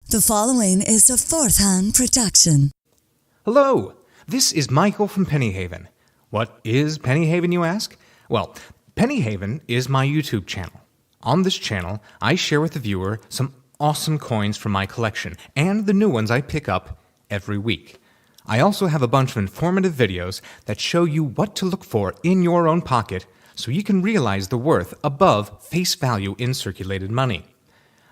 The following is a fourth-hand production. Hello, this is Michael from Pennyhaven. What is Pennyhaven, you ask? Well, Pennyhaven is my YouTube channel. On this channel, I share with the viewer some awesome coins from my collection and the new ones I pick up every week. I also have a bunch of informative videos that show you what to look for in your own pocket so you can realize the worth above face value in circulated money.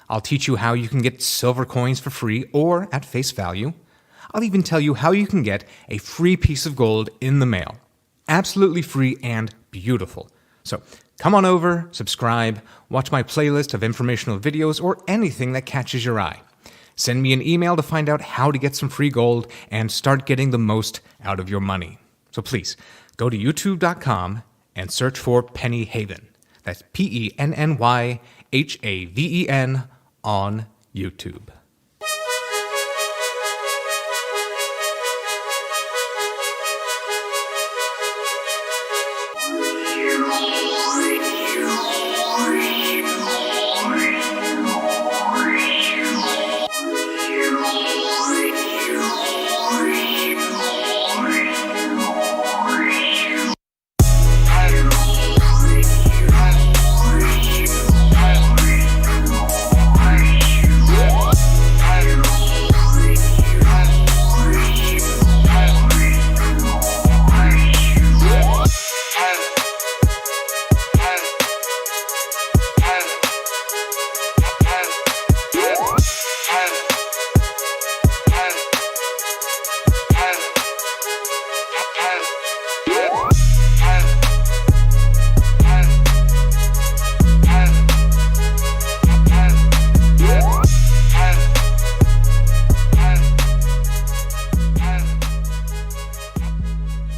I'll teach you how you can get silver coins for free or at face value. I'll even tell you how you can get a free piece of gold in the mail. Absolutely free and beautiful. So come on over, subscribe, watch my playlist of informational videos or anything that catches your eye. Send me an email to find out how to get some free gold and start getting the most out of your money. So please, go to youtube.com and search for Pennyhaven. That's Pennyhaven on YouTube.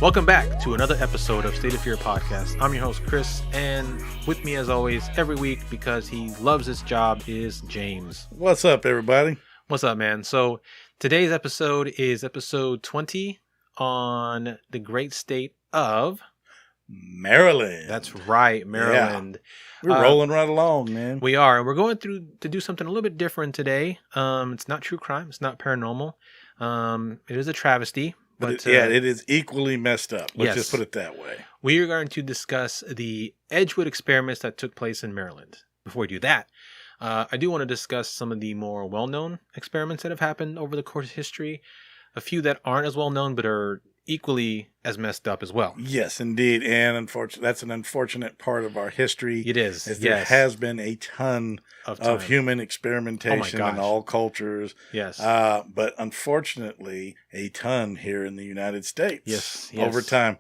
Welcome back to another episode of State of Fear Podcast. I'm your host, Chris, and with me, as always, every week, because he loves his job, is James. What's up, everybody? What's up, man? So today's episode is episode 20 on the great state of Maryland. That's right, Maryland. Yeah. We're rolling right along, man. We are, and we're going through to do something a little bit different today. It's not true crime. It's not paranormal. It is a travesty. But, it is equally messed up. Let's just put it that way. We are going to discuss the Edgewood experiments that took place in Maryland. Before we do that, I do want to discuss some of the more well-known experiments that have happened over the course of history. A few that aren't as well-known but are equally as messed up as well. Yes, indeed. And that's an unfortunate part of our history. It is. There has been a ton of human experimentation in all cultures. Yes. But unfortunately, a ton here in the United States. Yes. Over time.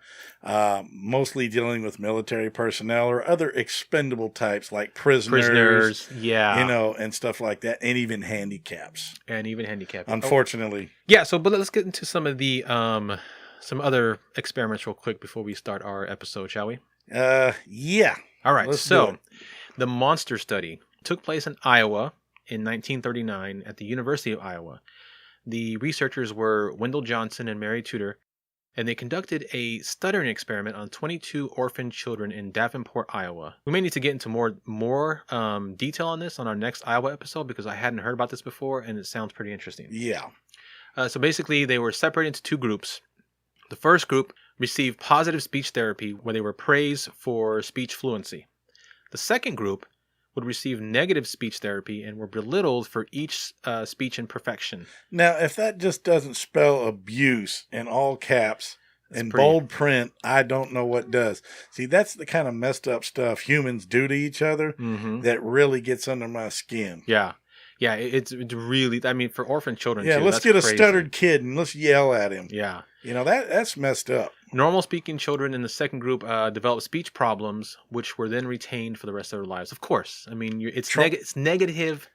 Mostly dealing with military personnel or other expendable types like prisoners. Yeah. And stuff like that. And even handicaps. Unfortunately. Yeah, but let's get into some of the some other experiments real quick before we start our episode, shall we? Yeah. All right. So the monster study took place in Iowa in 1939 at the University of Iowa. The researchers were Wendell Johnson and Mary Tudor, and they conducted a stuttering experiment on 22 orphan children in Davenport, Iowa. We may need to get into more detail on this on our next Iowa episode because I hadn't heard about this before, and it sounds pretty interesting. Yeah. So basically, they were separated into two groups. The first group received positive speech therapy where they were praised for speech fluency. The second group would receive negative speech therapy and were belittled for each speech imperfection. Now, if that just doesn't spell abuse in all caps in bold print, I don't know what does. See, that's the kind of messed up stuff humans do to each other that really gets under my skin. Yeah. Yeah, it's really, I mean, for orphan children, too, let's get a stuttered kid and let's yell at him. Yeah. That's messed up. Normal speaking children in the second group developed speech problems, which were then retained for the rest of their lives. Of course. I mean, it's negative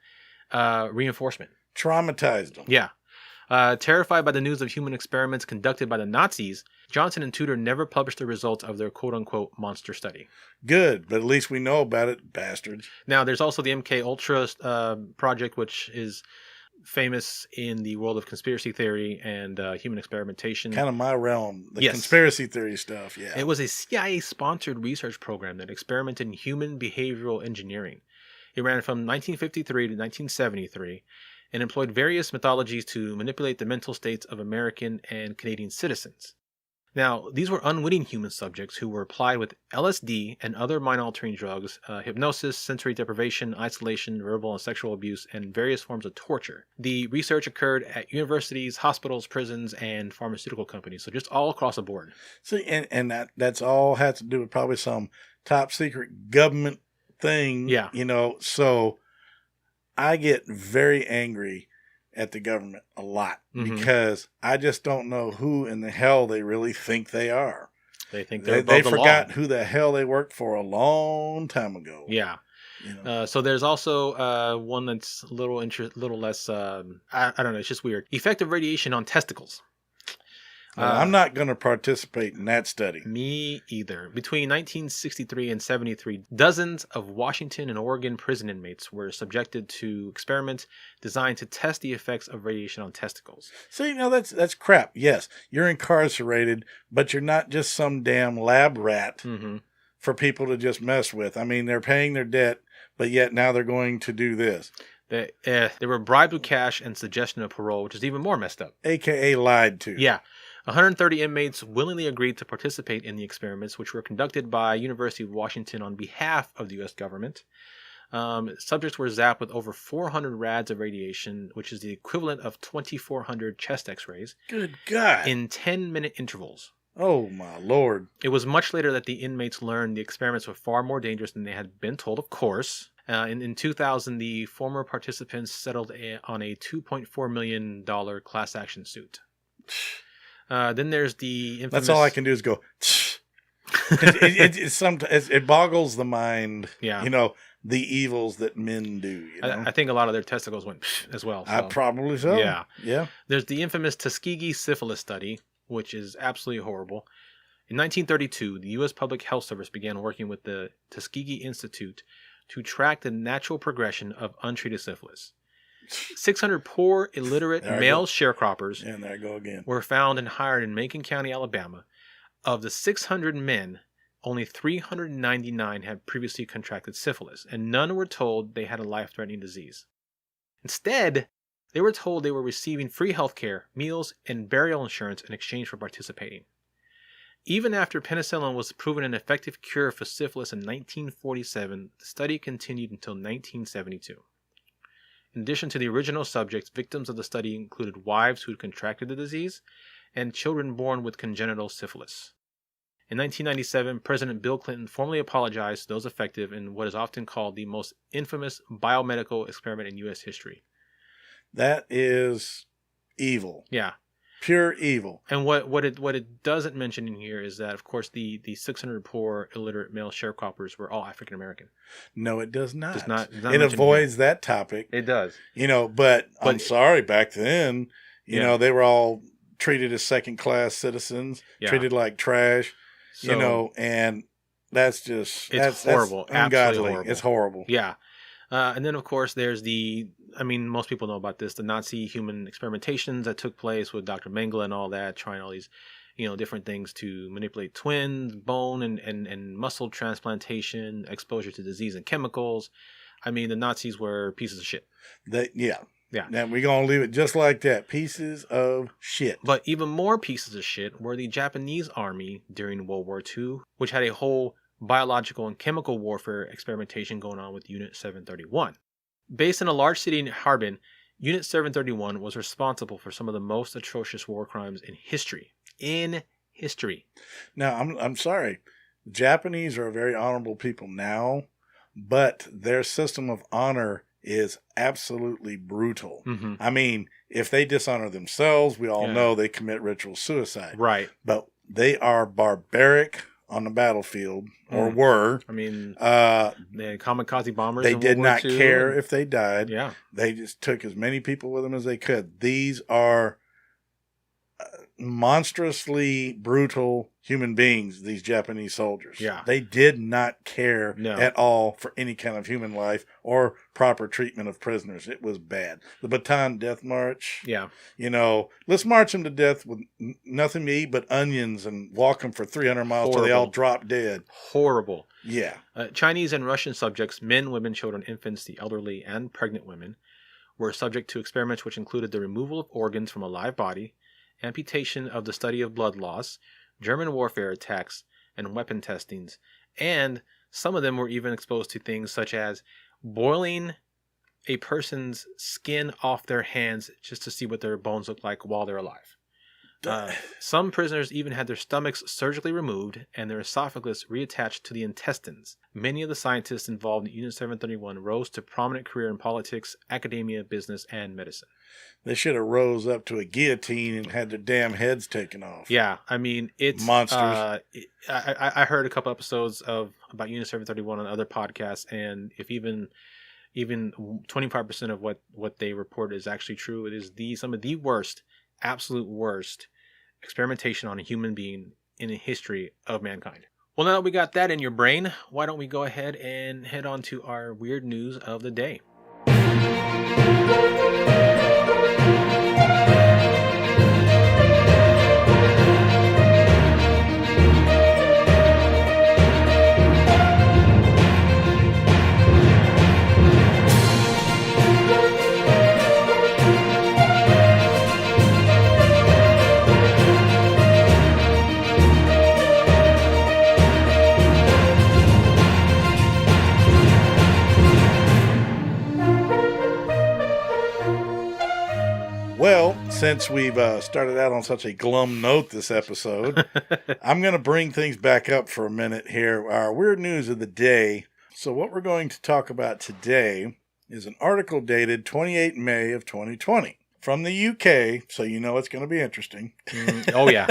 reinforcement. Traumatized them. Yeah. Terrified by the news of human experiments conducted by the Nazis, Johnson and Tudor never published the results of their quote-unquote monster study. Good, but at least we know about it, bastards. Now, there's also the MK Ultra project, which is famous in the world of conspiracy theory and human experimentation. Kind of my realm, the conspiracy theory stuff, yeah. It was a CIA-sponsored research program that experimented in human behavioral engineering. It ran from 1953 to 1973, and employed various methodologies to manipulate the mental states of American and Canadian citizens. Now, these were unwitting human subjects who were applied with LSD and other mind-altering drugs, hypnosis, sensory deprivation, isolation, verbal and sexual abuse, and various forms of torture. The research occurred at universities, hospitals, prisons, and pharmaceutical companies, so just all across the board. See, and that's all has to do with probably some top secret government thing. Yeah. So I get very angry at the government a lot because I just don't know who in the hell they really think they are. They think they're they above the forgot law. who the hell they worked for a long time ago. Yeah. So there's also one that's a little less, I don't know, it's just weird. Effective radiation on testicles. I'm not going to participate in that study. Me either. Between 1963 and 73, dozens of Washington and Oregon prison inmates were subjected to experiments designed to test the effects of radiation on testicles. See, that's crap. Yes, you're incarcerated, but you're not just some damn lab rat for people to just mess with. I mean, they're paying their debt, but yet now they're going to do this. They were bribed with cash and suggestion of parole, which is even more messed up. AKA lied to. Yeah. 130 inmates willingly agreed to participate in the experiments, which were conducted by University of Washington on behalf of the U.S. government. Subjects were zapped with over 400 rads of radiation, which is the equivalent of 2,400 chest x-rays. Good God. In 10-minute intervals. Oh, my Lord. It was much later that the inmates learned the experiments were far more dangerous than they had been told, of course. In 2000, the former participants settled on a $2.4 million class action suit. Then there's the infamous... That's all I can do is go... it boggles the mind, the evils that men do. I think a lot of their testicles went as well. So. Probably so. Yeah. There's the infamous Tuskegee syphilis study, which is absolutely horrible. In 1932, the U.S. Public Health Service began working with the Tuskegee Institute to track the natural progression of untreated syphilis. 600 poor, illiterate male sharecroppers and there I go again. Were found and hired in Macon County, Alabama. Of the 600 men, only 399 had previously contracted syphilis, and none were told they had a life-threatening disease. Instead, they were told they were receiving free health care, meals, and burial insurance in exchange for participating. Even after penicillin was proven an effective cure for syphilis in 1947, the study continued until 1972. In addition to the original subjects, victims of the study included wives who had contracted the disease and children born with congenital syphilis. In 1997, President Bill Clinton formally apologized to those affected in what is often called the most infamous biomedical experiment in U.S. history. That is evil. Yeah. Pure evil. And what it doesn't mention in here is that, of course, the 600 poor illiterate male sharecroppers were all African American. No, it does not. It avoids that topic. It does. But I'm sorry, back then, they were all treated as second-class citizens, treated like trash, and that's just... It's horrible. That's ungodly. Absolutely horrible. It's horrible. Yeah. And then, of course, there's most people know about this, the Nazi human experimentations that took place with Dr. Mengele and all that, trying all these, different things to manipulate twins, bone and muscle transplantation, exposure to disease and chemicals. I mean, the Nazis were pieces of shit. Yeah. Yeah. Now we're going to leave it just like that. Pieces of shit. But even more pieces of shit were the Japanese army during World War II, which had a whole biological and chemical warfare experimentation going on with Unit 731. Based in a large city in Harbin, Unit 731 was responsible for some of the most atrocious war crimes in history. Now, I'm sorry. Japanese are very honorable people now, but their system of honor is absolutely brutal. Mm-hmm. I mean, if they dishonor themselves, we all know they commit ritual suicide. Right. But they are barbaric on the battlefield, or were. I mean, the kamikaze bombers. They did not care if they died. Yeah. They just took as many people with them as they could. These are monstrously brutal human beings, these Japanese soldiers. Yeah. They did not care at all for any kind of human life or proper treatment of prisoners. It was bad. The Bataan Death March. Yeah. Let's march them to death with nothing to eat but onions and walk them for 300 miles till they all drop dead. Horrible. Yeah. Chinese and Russian subjects, men, women, children, infants, the elderly, and pregnant women, were subject to experiments which included the removal of organs from a live body, amputation of the study of blood loss, German warfare attacks, and weapon testings. And some of them were even exposed to things such as boiling a person's skin off their hands just to see what their bones look like while they're alive. Some prisoners even had their stomachs surgically removed and their esophagus reattached to the intestines. Many of the scientists involved in Unit 731 rose to prominent career in politics, academia, business, and medicine. They should have rose up to a guillotine and had their damn heads taken off. Yeah, I mean, it's... Monsters. I heard a couple episodes about Unit 731 on other podcasts, and if even 25% of what they report is actually true, it is some of the worst, absolute worst experimentation on a human being in the history of mankind. Well, now that we got that in your brain, why don't we go ahead and head on to our weird news of the day. Well, since we've started out on such a glum note this episode, I'm going to bring things back up for a minute here. Our weird news of the day. So what we're going to talk about today is an article dated 28 May of 2020 from the UK, so you know it's going to be interesting. Oh, yeah.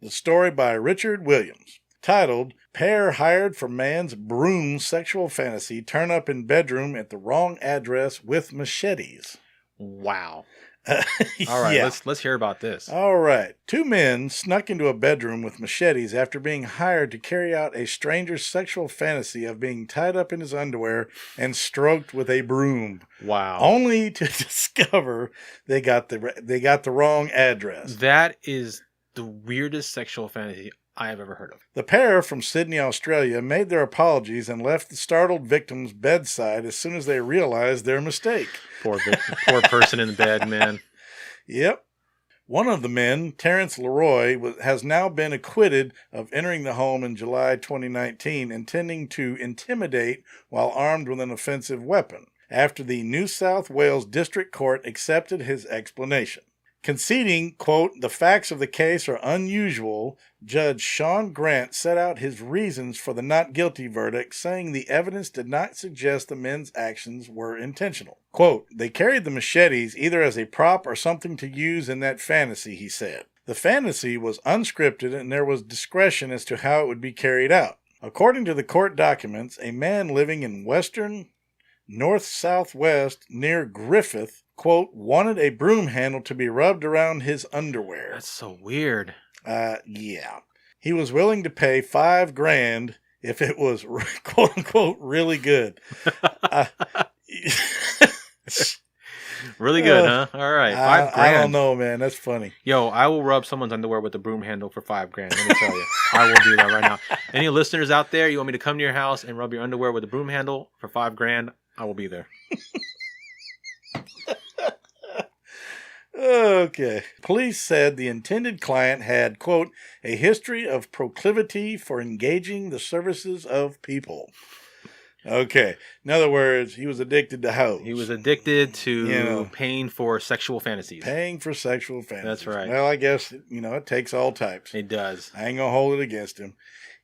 The story by Richard Williams, titled, Pair Hired for Man's Broom Sexual Fantasy Turn Up in Bedroom at the Wrong Address with Machetes. Wow. All right, yeah. let's hear about this. All right. Two men snuck into a bedroom with machetes after being hired to carry out a stranger's sexual fantasy of being tied up in his underwear and stroked with a broom. Wow. Only to discover they got the wrong address. That is the weirdest sexual fantasy I have ever heard of. The pair from Sydney, Australia, made their apologies and left the startled victim's bedside as soon as they realized their mistake. Poor person in the bed, man. Yep. One of the men, Terrence Leroy, has now been acquitted of entering the home in July 2019, intending to intimidate while armed with an offensive weapon, after the New South Wales District Court accepted his explanation. Conceding, quote, the facts of the case are unusual, Judge Sean Grant set out his reasons for the not guilty verdict, saying the evidence did not suggest the men's actions were intentional. Quote, they carried the machetes either as a prop or something to use in that fantasy, he said. The fantasy was unscripted and there was discretion as to how it would be carried out. According to the court documents, a man living in western north-southwest near Griffith, quote, wanted a broom handle to be rubbed around his underwear. That's so weird. Yeah. He was willing to pay $5,000 if it was, quote unquote, really good. Really good, huh? All right. $5,000. I don't know, man. That's funny. Yo, I will rub someone's underwear with a broom handle for $5,000. Let me tell you. I will do that right now. Any listeners out there, you want me to come to your house and rub your underwear with a broom handle for $5,000? I will be there. Okay. Police said the intended client had, quote, a history of proclivity for engaging the services of people. Okay. In other words, he was addicted to hoes. He was addicted to paying for sexual fantasies. Paying for sexual fantasies. That's right. Well, I guess, it takes all types. It does. I ain't going to hold it against him.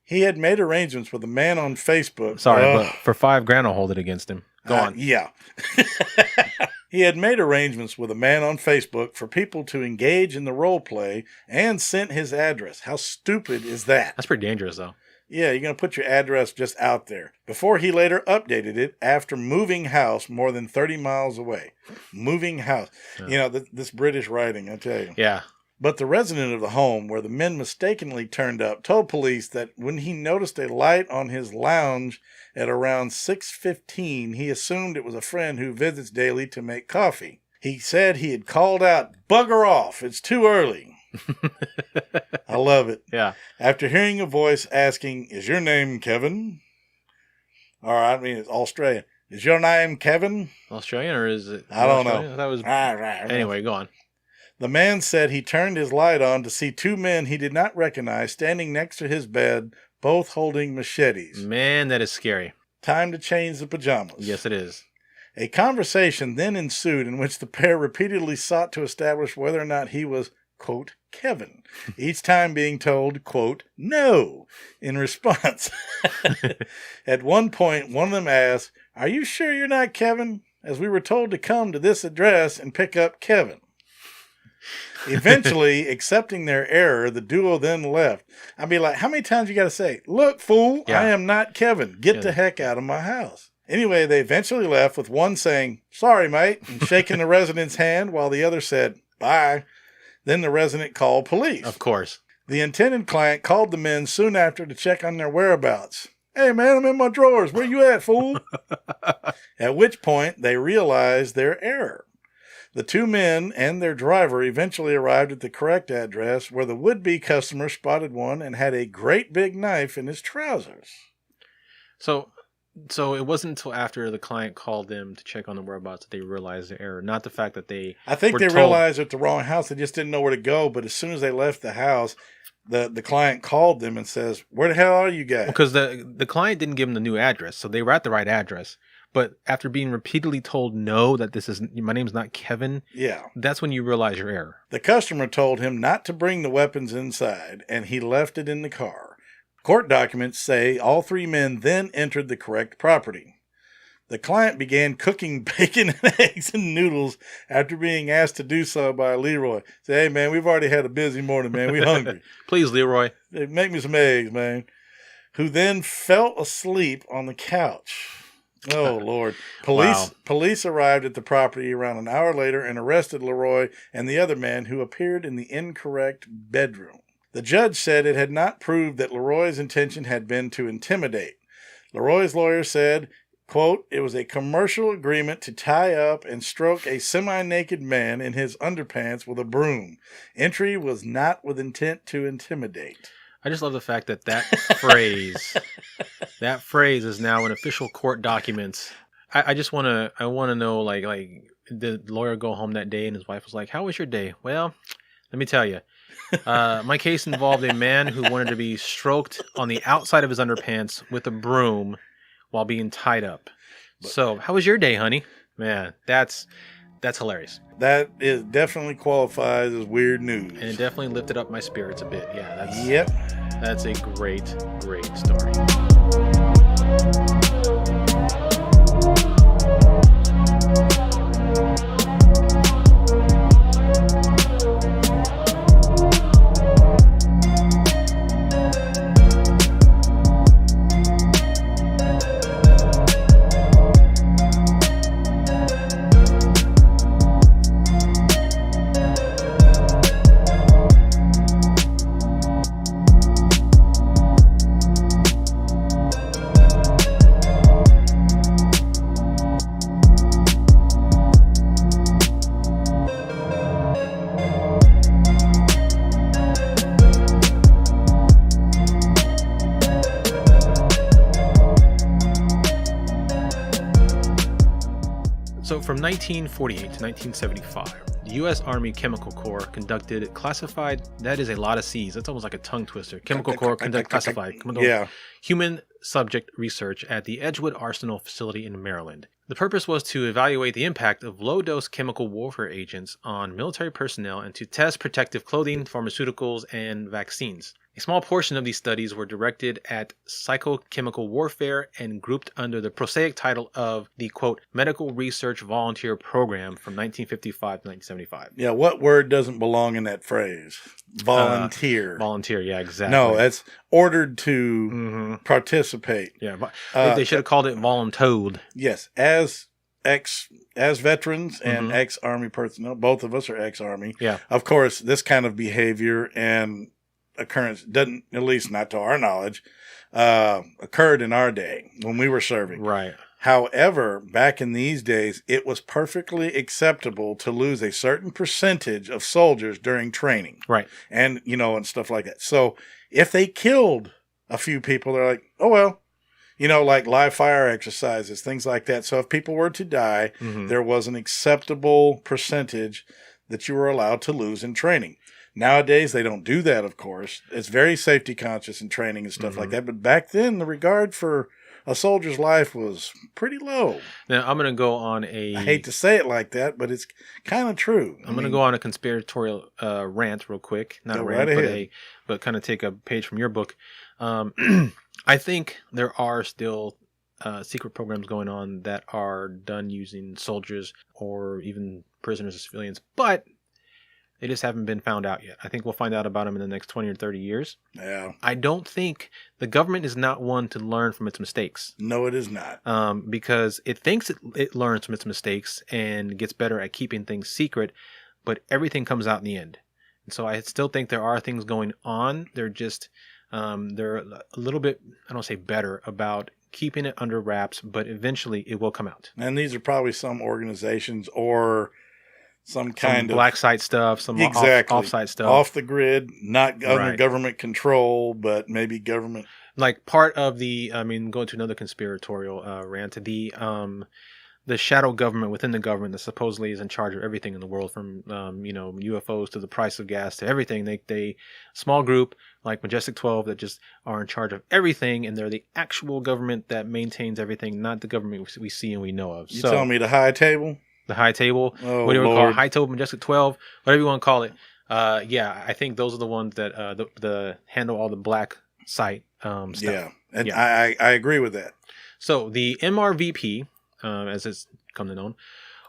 He had made arrangements with a man on Facebook. Sorry, but for $5,000, I'll hold it against him. Go on. Yeah. He had made arrangements with a man on Facebook for people to engage in the role play and sent his address. How stupid is that? That's pretty dangerous, though. Yeah, you're going to put your address just out there. Before he later updated it after moving house more than 30 miles away. Moving house. Yeah. This British writing, I tell you. Yeah. But the resident of the home where the men mistakenly turned up told police that when he noticed a light on his lounge at around 6:15, he assumed it was a friend who visits daily to make coffee. He said he had called out, "Bugger off, it's too early." I love it. Yeah. After hearing a voice asking, "Is your name Kevin?" Or, it's Australian. Is your name Kevin? Australian, or is it? I don't Australian? know. That was. Right. Anyway, go on. The man said he turned his light on to see two men he did not recognize standing next to his bed, both holding machetes. Man, that is scary. Time to change the pajamas. Yes, it is. A conversation then ensued in which the pair repeatedly sought to establish whether or not he was, quote, Kevin, each time being told, quote, no, in response. At one point, one of them asked, are you sure you're not Kevin? As we were told to come to this address and pick up Kevin. Eventually, accepting their error, the duo then left. I'd be like, how many times you got to say, look, fool, I am not Kevin. Get the heck out of my house. Anyway, they eventually left with one saying, sorry, mate, and shaking the resident's hand while the other said, bye. Then the resident called police. Of course. The intended client called the men soon after to check on their whereabouts. Hey, man, I'm in my drawers. Where you at, fool? At which point, they realized their error. The two men and their driver eventually arrived at the correct address where the would-be customer spotted one and had a great big knife in his trousers. So it wasn't until after the client called them to check on the whereabouts that they realized their error, not the fact that they I think they realized at the wrong house. They just didn't know where to go, but as soon as they left the house, the client called them and says, where the hell are you guys? Because the client didn't give them the new address, so they were at the right address. But after being repeatedly told no, that my name's not Kevin, that's when you realize your error. The customer told him not to bring the weapons inside, and he left it in the car. Court documents say all three men then entered the correct property. The client began cooking bacon and eggs and noodles after being asked to do so by Leroy. Say, hey, man, we've already had a busy morning, man. We're hungry. Please, Leroy. Make me some eggs, man. Who then fell asleep on the couch. Oh, Lord. Police arrived at the property around an hour later and arrested Leroy and the other man who appeared in the incorrect bedroom. The judge said it had not proved that Leroy's intention had been to intimidate. Leroy's lawyer said, quote, it was a commercial agreement to tie up and stroke a semi-naked man in his underpants with a broom. Entry was not with intent to intimidate. I just love the fact that that phrase is now in official court documents. I want to know, like, did the lawyer go home that day and his wife was like, how was your day? Well, let me tell you. My case involved a man who wanted to be stroked on the outside of his underpants with a broom while being tied up. So, how was your day, honey? Man, that's hilarious. That is definitely qualifies as weird news. And it definitely lifted up my spirits a bit. Yeah, that's a great story. So from 1948 to 1975, the U.S. Army Chemical Corps conducted classified, that is a lot of C's, that's almost like a tongue twister. Chemical Corps conducted classified human subject research at the Edgewood Arsenal facility in Maryland. The purpose was to evaluate the impact of low-dose chemical warfare agents on military personnel and to test protective clothing, pharmaceuticals, and vaccines. A small portion of these studies were directed at psychochemical warfare and grouped under the prosaic title of the, quote, Medical Research Volunteer Program from 1955 to 1975. Yeah, what word doesn't belong in that phrase? Volunteer. Volunteer, yeah, exactly. No, that's ordered to participate. Yeah, but they should have called it voluntold. Yes, as veterans and ex-Army personnel, both of us are ex-Army. Yeah. Of course, this kind of behavior and occurrence doesn't, at least not to our knowledge, occurred in our day when we were serving. Right. However, back in these days, it was perfectly acceptable to lose a certain percentage of soldiers during training. Right. And, and stuff like that. So if they killed a few people, they're like, oh, well, like live fire exercises, things like that. So if people were to die, there was an acceptable percentage that you were allowed to lose in training. Nowadays, they don't do that, of course. It's very safety conscious in training and stuff like that. But back then, the regard for a soldier's life was pretty low. Now, I'm going to go on I hate to say it like that, but it's kind of true. I'm going to go on a conspiratorial rant real quick. Not a rant, but kind of take a page from your book. I think there are still secret programs going on that are done using soldiers or even prisoners or civilians, but they just haven't been found out yet. I think we'll find out about them in the next 20 or 30 years. Yeah. I don't think the government is not one to learn from its mistakes. No, it is not. Because it thinks it learns from its mistakes and gets better at keeping things secret, but everything comes out in the end. And so I still think there are things going on. They're just, they're a little bit, I don't say better about keeping it under wraps, but eventually it will come out. And these are probably some organizations or some kind of black site stuff, some off-site stuff. Off the grid, not under government control, but maybe government. Like part of the, going to another conspiratorial rant, the shadow government within the government that supposedly is in charge of everything in the world, from UFOs to the price of gas to everything. They small group like Majestic 12 that just are in charge of everything, and they're the actual government that maintains everything, not the government we see and we know of. You telling me the high table? The high table, whatever you want to call it, high table, Majestic 12, whatever you want to call it. I think those are the ones that the handle all the black site stuff. Yeah, and I agree with that. So the MRVP, as it's come to known,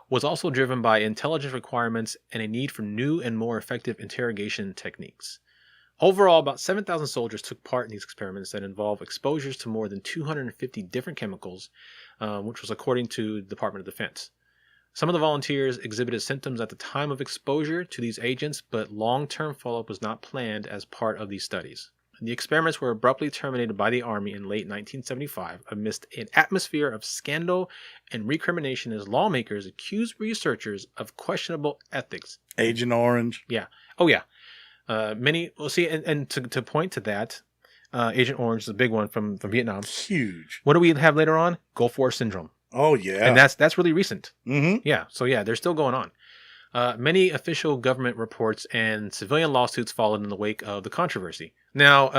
was also driven by intelligence requirements and a need for new and more effective interrogation techniques. Overall, about 7,000 soldiers took part in these experiments that involved exposures to more than 250 different chemicals, which was according to the Department of Defense. Some of the volunteers exhibited symptoms at the time of exposure to these agents, but long-term follow-up was not planned as part of these studies. The experiments were abruptly terminated by the Army in late 1975 amidst an atmosphere of scandal and recrimination as lawmakers accused researchers of questionable ethics. Agent Orange. Yeah. Oh, yeah. To point to that, Agent Orange is a big one from Vietnam. Huge. What do we have later on? Gulf War Syndrome. Oh, yeah. And that's really recent. Mm-hmm. Yeah. So, they're still going on. Many official government reports and civilian lawsuits followed in the wake of the controversy. Now,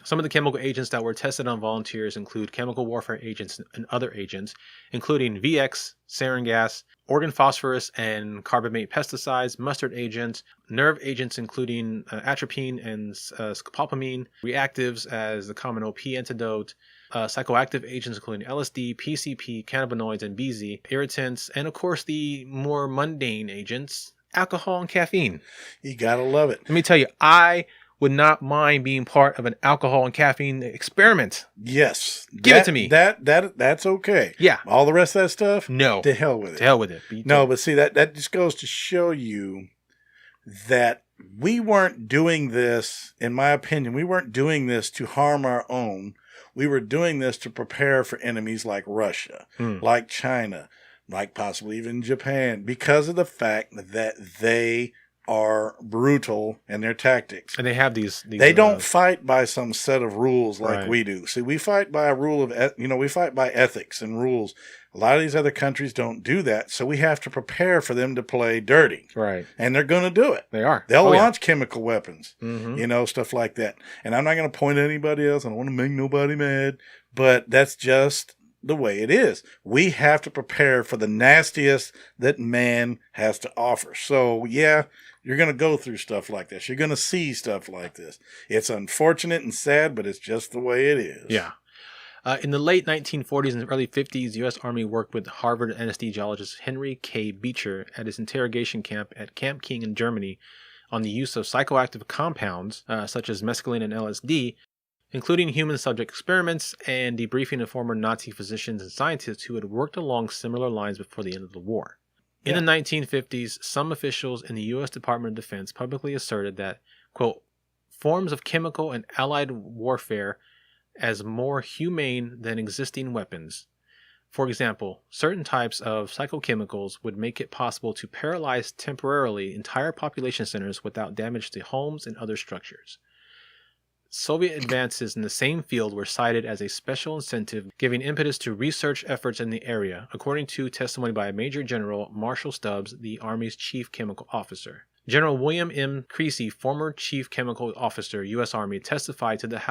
some of the chemical agents that were tested on volunteers include chemical warfare agents and other agents, including VX, sarin gas, organ phosphorus and carbamate pesticides, mustard agents, nerve agents including atropine and scopolamine, reactives as the common OP antidote, psychoactive agents including LSD, PCP, cannabinoids, and BZ, irritants, and of course the more mundane agents, alcohol and caffeine. You gotta love it. Let me tell you, I would not mind being part of an alcohol and caffeine experiment. Yes. Give it to me. That's okay. Yeah. All the rest of that stuff? No. To hell with it. To hell with it. No, but see, that just goes to show you that we weren't doing this, in my opinion, we weren't doing this to harm our own. We were doing this to prepare for enemies like Russia, like China, like possibly even Japan, because of the fact that they are brutal in their tactics. And they have these they don't fight by some set of rules like we do. See, we fight by a rule of, we fight by ethics and rules. A lot of these other countries don't do that, so we have to prepare for them to play dirty. Right. And they're going to do it. They are. They'll launch chemical weapons, stuff like that. And I'm not going to point at anybody else. I don't want to make nobody mad, but that's just the way it is. We have to prepare for the nastiest that man has to offer. So, yeah, you're going to go through stuff like this. You're going to see stuff like this. It's unfortunate and sad, but it's just the way it is. Yeah. In the late 1940s and early 50s, the U.S. Army worked with Harvard anesthesiologist Henry K. Beecher at his interrogation camp at Camp King in Germany on the use of psychoactive compounds such as mescaline and LSD, including human subject experiments and debriefing of former Nazi physicians and scientists who had worked along similar lines before the end of the war. In the 1950s, some officials in the U.S. Department of Defense publicly asserted that, quote, forms of chemical and allied warfare as more humane than existing weapons. For example, certain types of psychochemicals would make it possible to paralyze temporarily entire population centers without damage to homes and other structures. Soviet advances in the same field were cited as a special incentive, giving impetus to research efforts in the area, according to testimony by Major General Marshall Stubbs, the Army's chief chemical officer. General William M. Creasy, former chief chemical officer, U.S. Army, testified to the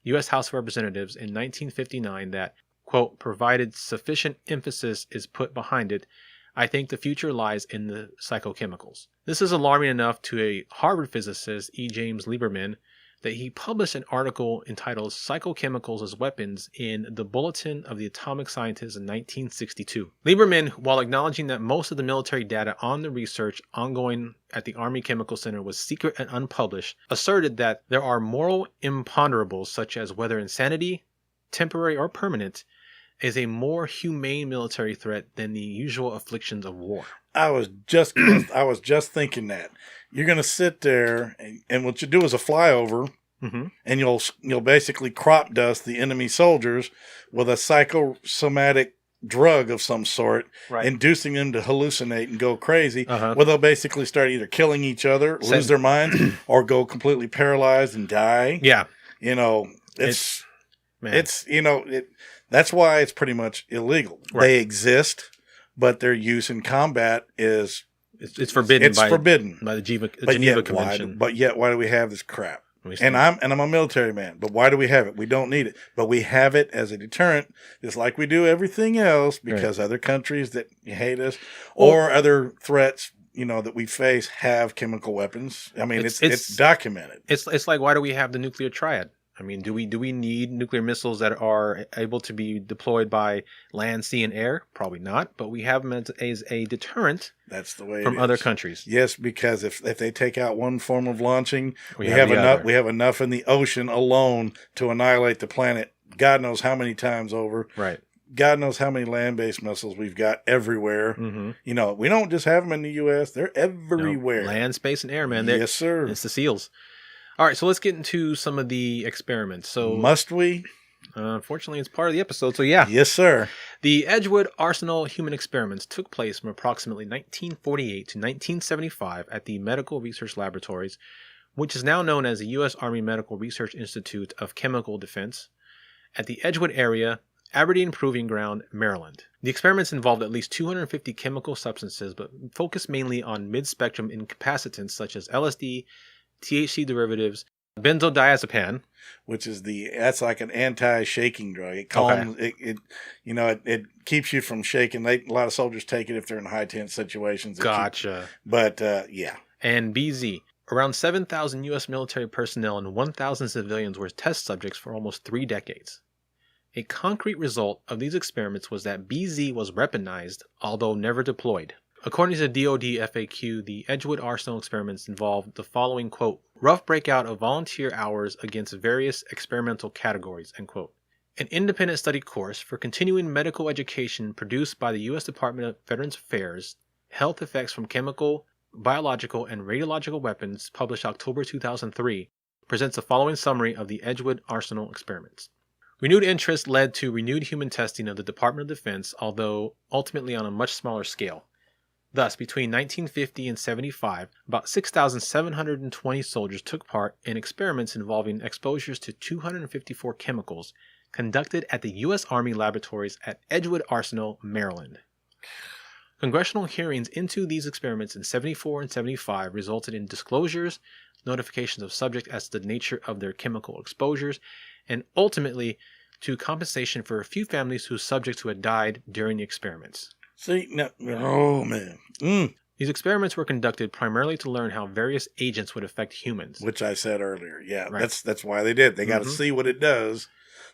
U.S. House of Representatives in 1959 that, quote, provided sufficient emphasis is put behind it, I think the future lies in the psychochemicals. This is alarming enough to a Harvard physicist, E. James Lieberman, that he published an article entitled Psychochemicals as Weapons in the Bulletin of the Atomic Scientists in 1962. Lieberman, while acknowledging that most of the military data on the research ongoing at the Army Chemical Center was secret and unpublished, asserted that there are moral imponderables such as whether insanity, temporary or permanent, is a more humane military threat than the usual afflictions of war. I was just thinking that. You're going to sit there, and what you do is a flyover, and you'll basically crop dust the enemy soldiers with a psychosomatic drug of some sort, inducing them to hallucinate and go crazy, where they'll basically start either killing each other, lose their minds, or go completely paralyzed and die. Yeah. You know, that's why it's pretty much illegal. Right. They exist, but their use in combat is... It's forbidden. It's forbidden by the Geneva Convention. But yet, why do we have this crap? And I'm a military man, but why do we have it? We don't need it, but we have it as a deterrent, just like we do everything else, because other countries that hate us or other threats, that we face have chemical weapons. I mean, it's documented. It's like, why do we have the nuclear triad? I mean, do we need nuclear missiles that are able to be deployed by land, sea, and air? Probably not, but we have them as a deterrent. That's the way from other countries. Yes, because if they take out one form of launching, we have enough. We have enough in the ocean alone to annihilate the planet. God knows how many times over. Right. God knows how many land-based missiles we've got everywhere. Mm-hmm. We don't just have them in the U.S. They're everywhere. No, land, space, and air, man. Yes, sir. It's the SEALs. All right, so let's get into some of the experiments. So, must we? Unfortunately, it's part of the episode, so yeah. Yes, sir. The Edgewood Arsenal human experiments took place from approximately 1948 to 1975 at the Medical Research Laboratories, which is now known as the U.S. Army Medical Research Institute of Chemical Defense, at the Edgewood area, Aberdeen Proving Ground, Maryland. The experiments involved at least 250 chemical substances, but focused mainly on mid-spectrum incapacitants such as LSD, THC derivatives, benzodiazepam, which is that's like an anti-shaking drug. It calms it keeps you from shaking. A lot of soldiers take it if they're in high tense situations. Gotcha. But yeah. And BZ. Around 7,000 U.S. military personnel and 1,000 civilians were test subjects for almost 3 decades. A concrete result of these experiments was that BZ was weaponized, although never deployed. According to DoD FAQ, the Edgewood Arsenal experiments involved the following, quote, rough breakout of volunteer hours against various experimental categories, end quote. An independent study course for continuing medical education produced by the U.S. Department of Veterans Affairs, Health Effects from Chemical, Biological, and Radiological Weapons, published October 2003, presents the following summary of the Edgewood Arsenal experiments. Renewed interest led to renewed human testing of the Department of Defense, although ultimately on a much smaller scale. Thus, between 1950 and 75, about 6,720 soldiers took part in experiments involving exposures to 254 chemicals conducted at the U.S. Army laboratories at Edgewood Arsenal, Maryland. Congressional hearings into these experiments in 74 and 75 resulted in disclosures, notifications of subjects as to the nature of their chemical exposures, and ultimately to compensation for a few families whose subjects who had died during the experiments. See, no, oh man. These experiments were conducted primarily to learn how various agents would affect humans. Which I said earlier. Yeah, right. That's why they did. They got to see what it does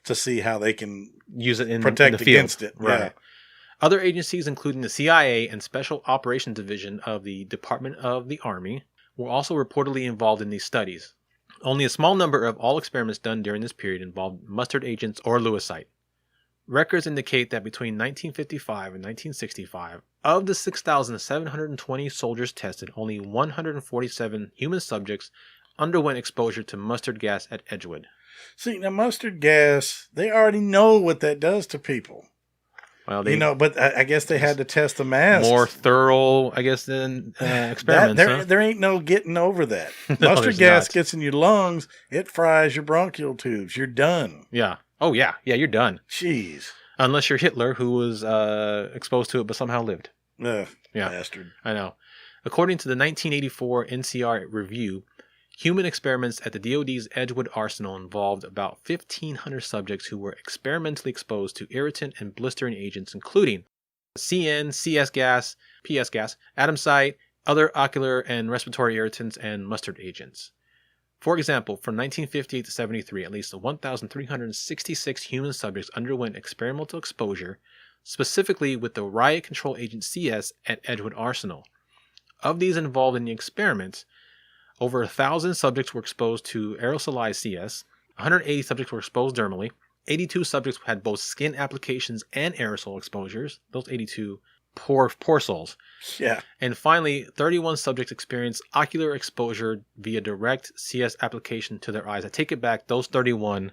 to see how they can use it protect in the field. Against it. Right. Yeah. Other agencies, including the CIA and Special Operations Division of the Department of the Army, were also reportedly involved in these studies. Only a small number of all experiments done during this period involved mustard agents or lewisite. Records indicate that between 1955 and 1965, of the 6,720 soldiers tested, only 147 human subjects underwent exposure to mustard gas at Edgewood. See, now mustard gas, they already know what that does to people. Well, but I guess they had to test the masks. More thorough, I guess, than experiments. There ain't no getting over that. No, Mustard gas not. gets in your lungs. It fries your bronchial tubes. You're done. Yeah. Oh, yeah. Yeah, you're done. Jeez. Unless you're Hitler, who was exposed to it but somehow lived. Yeah. Bastard. I know. According to the 1984 NCR review, human experiments at the DoD's Edgewood Arsenal involved about 1,500 subjects who were experimentally exposed to irritant and blistering agents, including CN, CS gas, PS gas, Adamsite, other ocular and respiratory irritants, and mustard agents. For example, from 1958 to 73, at least 1,366 human subjects underwent experimental exposure, specifically with the riot control agent CS at Edgewood Arsenal. Of these involved in the experiments, over 1,000 subjects were exposed to aerosolized CS, 180 subjects were exposed dermally, 82 subjects had both skin applications and aerosol exposures, those 82 poor souls. Yeah. And finally, 31 subjects experienced ocular exposure via direct CS application to their eyes. I take it back, those 31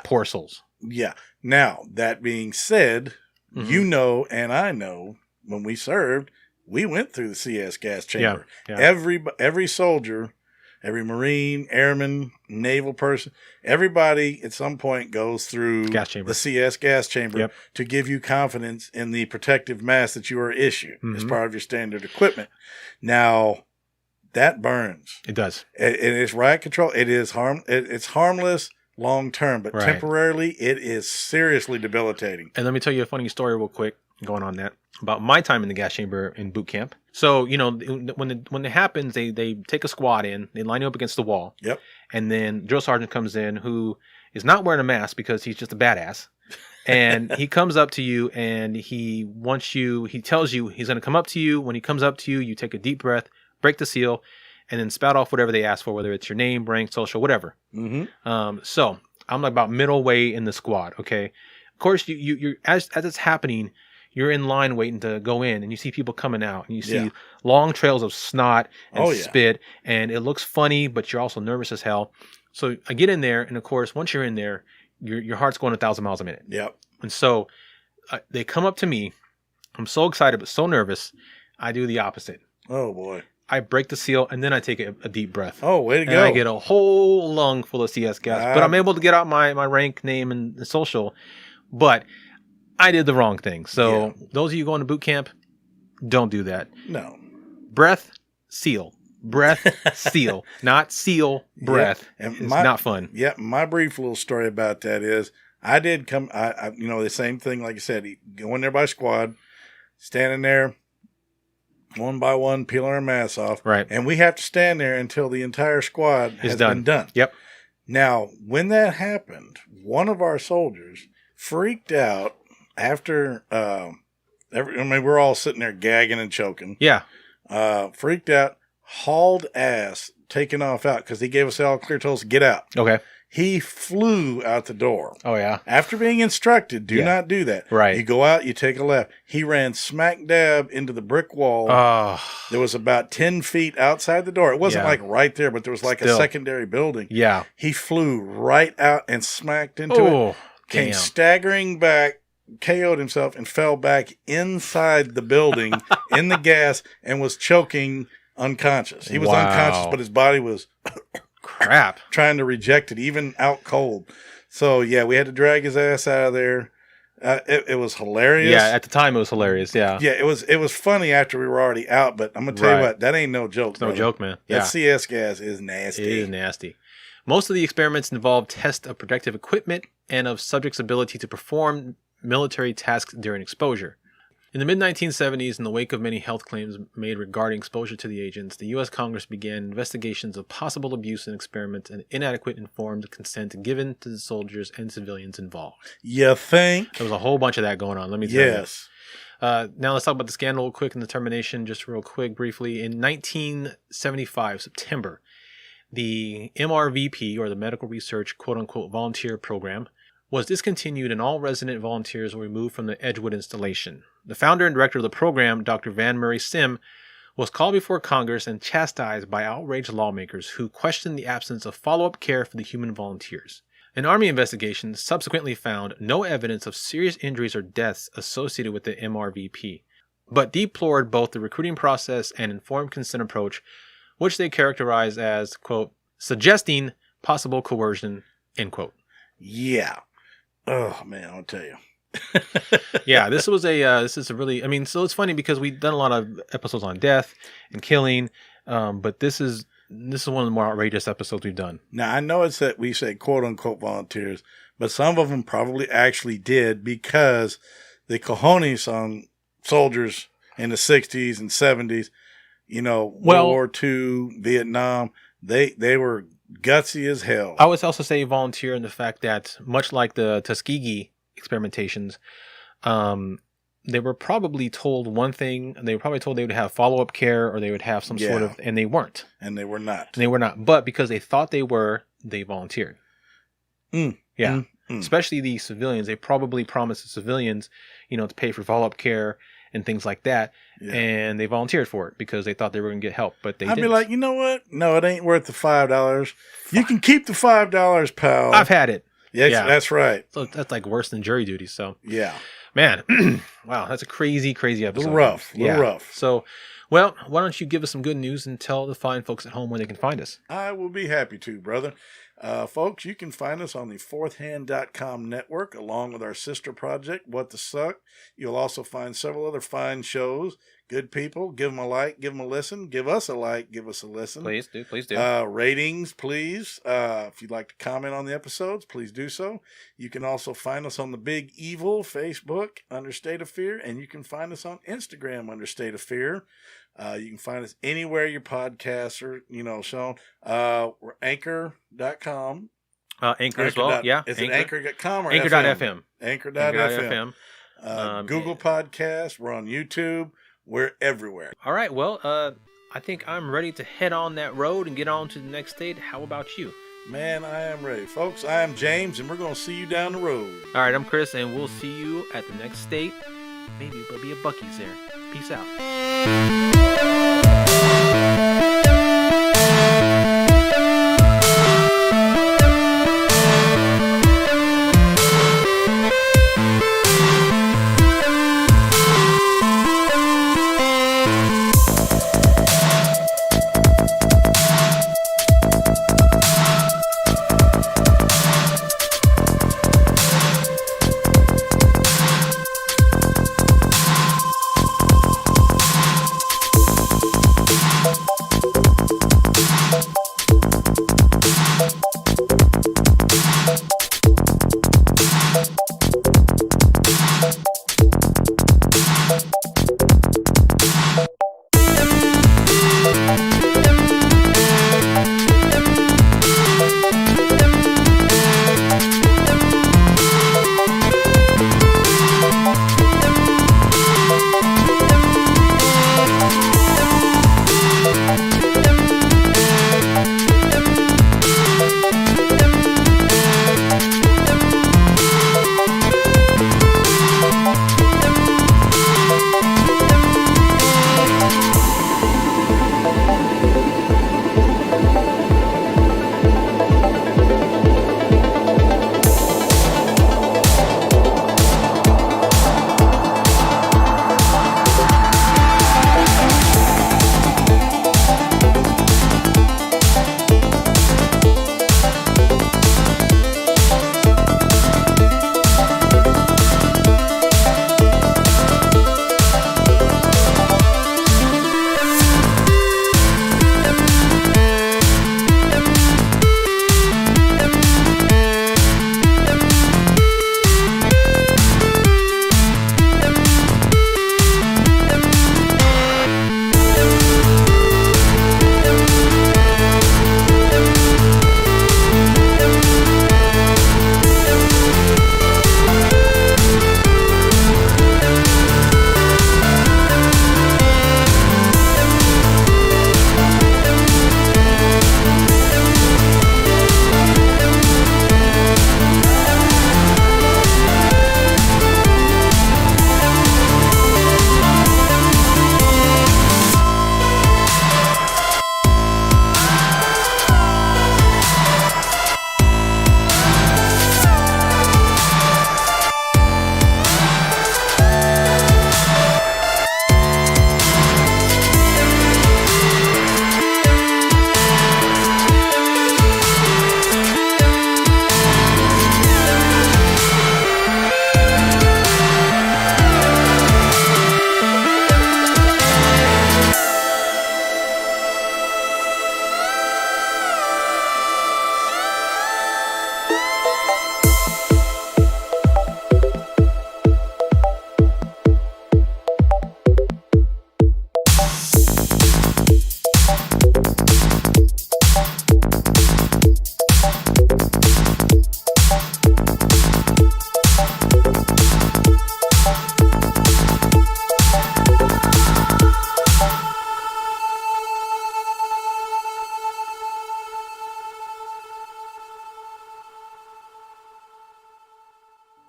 poor souls. Yeah. Now, that being said, you know and I know, when we served, we went through the CS gas chamber. Yeah. Every soldier, every Marine, airman, naval person, everybody at some point goes through the CS gas chamber to give you confidence in the protective mask that you are issued as part of your standard equipment. Now, that burns. It does. It is riot control. It's harmless long term, but temporarily it is seriously debilitating. And let me tell you a funny story real quick going on that about my time in the gas chamber in boot camp. So, when it happens, they take a squad in, they line you up against the wall. Yep. And then drill sergeant comes in who is not wearing a mask because he's just a badass. And he comes up to you and he tells you he's going to come up to you. When he comes up to you, you take a deep breath, break the seal, and then spout off whatever they ask for, whether it's your name, rank, social, whatever. So I'm about middle way in the squad. Okay. Of course, you as it's happening, you're in line waiting to go in, and you see people coming out, and you see long trails of snot and spit, and it looks funny, but you're also nervous as hell. So I get in there, and of course, once you're in there, your heart's going 1,000 miles a minute. Yep. And so they come up to me. I'm so excited, but so nervous. I do the opposite. Oh, boy. I break the seal, and then I take a deep breath. Oh, way to go. And I get a whole lung full of CS gas. But I'm able to get out my rank, name, and social. But I did the wrong thing. So those of you going to boot camp, don't do that. No. Breath, seal. Breath, seal. Not seal, breath. And it's not fun. Yeah, my brief little story about that is I did come, the same thing, like I said, going there by squad, standing there, one by one, peeling our masks off. Right. And we have to stand there until the entire squad has been done. Yep. Now, when that happened, one of our soldiers freaked out after, we're all sitting there gagging and choking. Yeah. Freaked out, hauled ass, taking off out because he gave us all clear, told us to get out. Okay. He flew out the door. Oh, yeah. After being instructed, do not do that. Right. You go out, you take a left. He ran smack dab into the brick wall. Oh. There was about 10 feet outside the door. It wasn't like right there, but there was like a secondary building. Yeah. He flew right out and smacked into it. Came staggering back, KO'd himself, and fell back inside the building in the gas and was choking unconscious. He was unconscious, but his body was crap trying to reject it, even out cold. So, yeah, we had to drag his ass out of there. It was hilarious. Yeah, at the time it was hilarious, yeah. Yeah, it was funny after we were already out, but I'm going to tell you what, that ain't no joke. It's no joke, man. That CS gas is nasty. It is nasty. Most of the experiments involve tests of protective equipment and of subjects' ability to perform military tasks during exposure. In the mid-1970s, in the wake of many health claims made regarding exposure to the agents, the U.S. Congress began investigations of possible abuse in experiments and inadequate informed consent given to the soldiers and civilians involved. You think? There was a whole bunch of that going on, let me tell you. Yes. Now let's talk about the scandal real quick and the termination, just real quick, briefly. In 1975, September, the MRVP, or the Medical Research quote-unquote volunteer program, was discontinued and all resident volunteers were removed from the Edgewood installation. The founder and director of the program, Dr. Van Murray Sim, was called before Congress and chastised by outraged lawmakers who questioned the absence of follow-up care for the human volunteers. An Army investigation subsequently found no evidence of serious injuries or deaths associated with the MRVP, but deplored both the recruiting process and informed consent approach, which they characterized as, quote, suggesting possible coercion, end quote. Yeah. Oh, man, I'll tell you. Yeah, this is a really, I mean, so it's funny because we've done a lot of episodes on death and killing, but this is one of the more outrageous episodes we've done. Now, I know it's that we say quote unquote volunteers, but some of them probably actually did because the cojones on soldiers in the 60s and 70s, World War II, Vietnam, they were gutsy as hell. I would also say volunteer in the fact that, much like the Tuskegee experimentations, they were probably told one thing. They were probably told they would have follow-up care or they would have some sort of, and they weren't. And they were not. But because they thought they were, they volunteered. Especially the civilians. They probably promised the civilians, to pay for follow-up care and things like that. Yeah. And they volunteered for it because they thought they were going to get help, but I'd be like, you know what? No, it ain't worth the $5. You can keep the $5, pal. I've had it. Yes, yeah, that's right. So that's like worse than jury duty. So yeah, man, wow, that's a crazy episode. A little rough. So, well, why don't you give us some good news and tell the fine folks at home where they can find us? I will be happy to, brother. Folks, you can find us on the fourthhand.com network along with our sister project, What the Suck. You'll also find several other fine shows. Good people, give them a like, give them a listen. Give us a like, give us a listen. Please do. Ratings, please. If you'd like to comment on the episodes, please do so. You can also find us on the Big Evil Facebook under State of Fear, and you can find us on Instagram under State of Fear. You can find us anywhere your podcasts are, shown. We're anchor.com. Anchor as well, yeah. Is it anchor.com or Anchor.fm? Anchor.fm. Google Podcasts. We're on YouTube. We're everywhere. All right. Well, I think I'm ready to head on that road and get on to the next state. How about you? Man, I am ready. Folks, I am James, and we're going to see you down the road. All right. I'm Chris, and we'll see you at the next state. Maybe there'll be a Buc-ee's there. Peace out.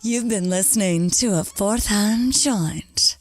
You've been listening to a Fourth Hand Joint.